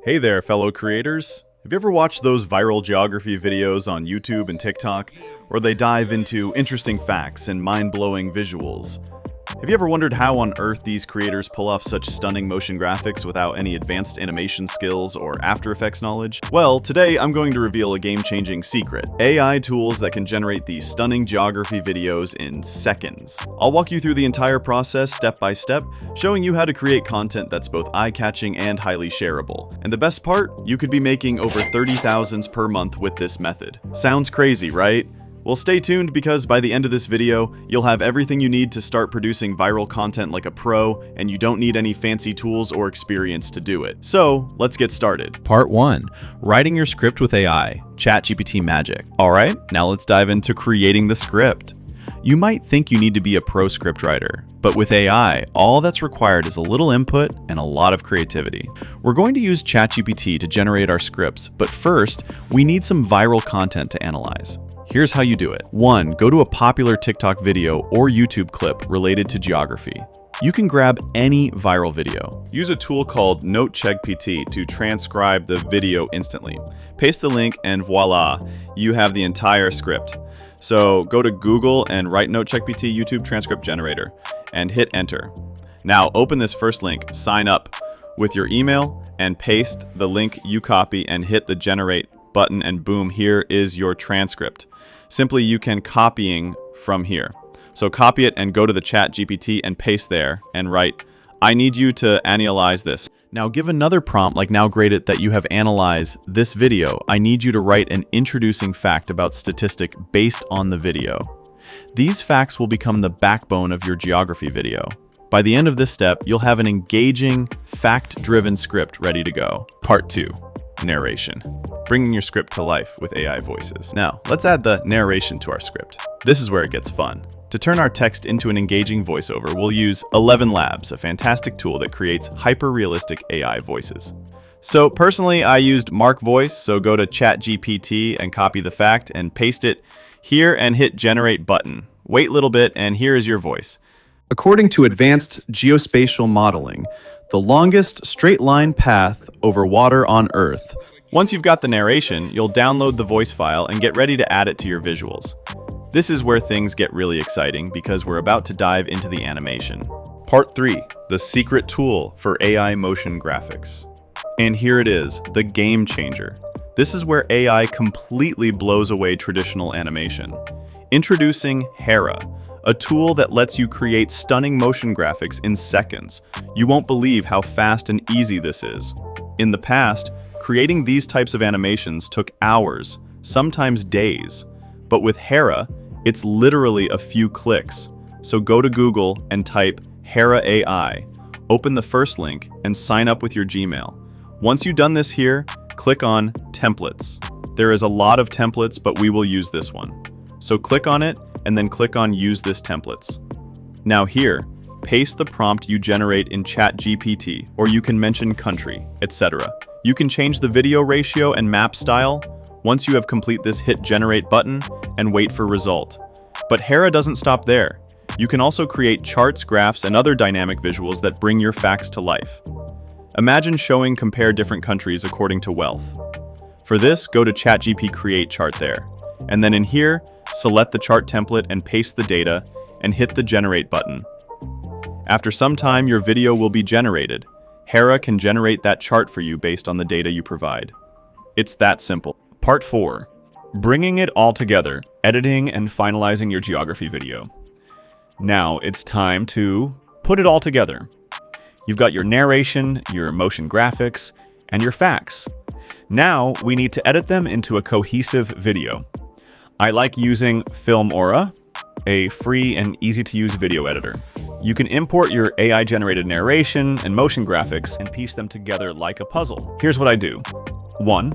Hey there, fellow creators. Have you ever watched those viral geography videos on YouTube and TikTok, where they dive into interesting facts and mind-blowing visuals? Have you ever wondered how on earth these creators pull off such stunning motion graphics without any advanced animation skills or After Effects knowledge? Well, today I'm going to reveal a game-changing secret: AI tools that can generate these stunning geography videos in seconds. I'll walk you through the entire process step by step, showing you how to create content that's both eye-catching and highly shareable. And the best part? You could be making over 30,000s per month with this method. Sounds crazy, right? Well, stay tuned, because by the end of this video, you'll have everything you need to start producing viral content like a pro, and you don't need any fancy tools or experience to do it. So, let's get started. Part 1. Writing your script with AI. ChatGPT magic. Alright, now let's dive into creating the script. You might think you need to be a pro scriptwriter, but with AI, all that's required is a little input and a lot of creativity. We're going to use ChatGPT to generate our scripts, but first, we need some viral content to analyze. Here's how you do it. 1. Go to a popular TikTok video or YouTube clip related to geography. You can grab any viral video. Use a tool called NoteCheckPT to transcribe the video instantly. Paste the link and voila, you have the entire script. So go to Google and write NoteCheckPT YouTube transcript generator and hit enter. Now open this first link, sign up with your email, and paste the link you copy and hit the generate button, and boom, here is your transcript. Simply, you can copying from here. So copy it and go to the ChatGPT and paste there and write, I need you to analyze this. Now give another prompt, like now grade it that you have analyzed this video. I need you to write an introducing fact about statistic based on the video. These facts will become the backbone of your geography video. By the end of this step, you'll have an engaging, fact-driven script ready to go. Part 2. Narration. Bringing your script to life with AI voices. Now, let's add the narration to our script. This is where it gets fun. To turn our text into an engaging voiceover, we'll use 11 Labs, a fantastic tool that creates hyper-realistic AI voices. So personally, I used Mark Voice, so go to ChatGPT and copy the fact and paste it here and hit generate button. Wait a little bit and here is your voice. According to advanced geospatial modeling, the longest straight line path over water on Earth. Once you've got the narration, you'll download the voice file and get ready to add it to your visuals. This is where things get really exciting, because we're about to dive into the animation. Part 3. The secret tool for AI motion graphics. And here it is, the game changer. This is where AI completely blows away traditional animation. Introducing Hera, a tool that lets you create stunning motion graphics in seconds. You won't believe how fast and easy this is. In the past, creating these types of animations took hours, sometimes days. But with Hera, it's literally a few clicks. So go to Google and type Hera AI, open the first link, and sign up with your Gmail. Once you've done this here, click on Templates. There is a lot of templates, but we will use this one. So click on it, and then click on Use this templates. Now here, paste the prompt you generate in ChatGPT, or you can mention country, etc. You can change the video ratio and map style. Once you have complete this, hit generate button and wait for result. But Hera doesn't stop there. You can also create charts, graphs, and other dynamic visuals that bring your facts to life. Imagine showing compare different countries according to wealth. For this, go to ChatGPT Create Chart there. And then in here, select the chart template and paste the data and hit the generate button. After some time, your video will be generated. Hera can generate that chart for you based on the data you provide. It's that simple. Part 4. Bringing it all together, editing and finalizing your geography video. Now it's time to put it all together. You've got your narration, your motion graphics, and your facts. Now we need to edit them into a cohesive video. I like using Filmora, a free and easy-to-use video editor. You can import your AI-generated narration and motion graphics and piece them together like a puzzle. Here's what I do. 1.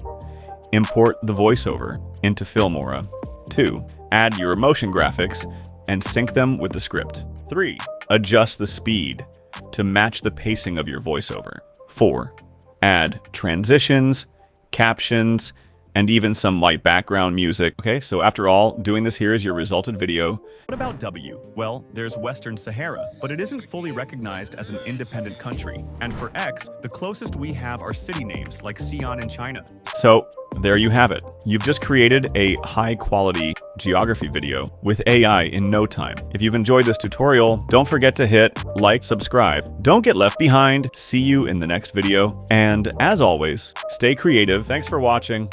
Import the voiceover into Filmora. 2. Add your motion graphics and sync them with the script. 3. Adjust the speed to match the pacing of your voiceover. 4. Add transitions, captions, and even some light background music. Okay, so after all, doing this here is your resulted video. What about W? Well, there's Western Sahara, but it isn't fully recognized as an independent country. And for X, the closest we have are city names like Xi'an in China. So there you have it. You've just created a high-quality geography video with AI in no time. If you've enjoyed this tutorial, don't forget to hit like, subscribe. Don't get left behind. See you in the next video. And as always, stay creative. Thanks for watching.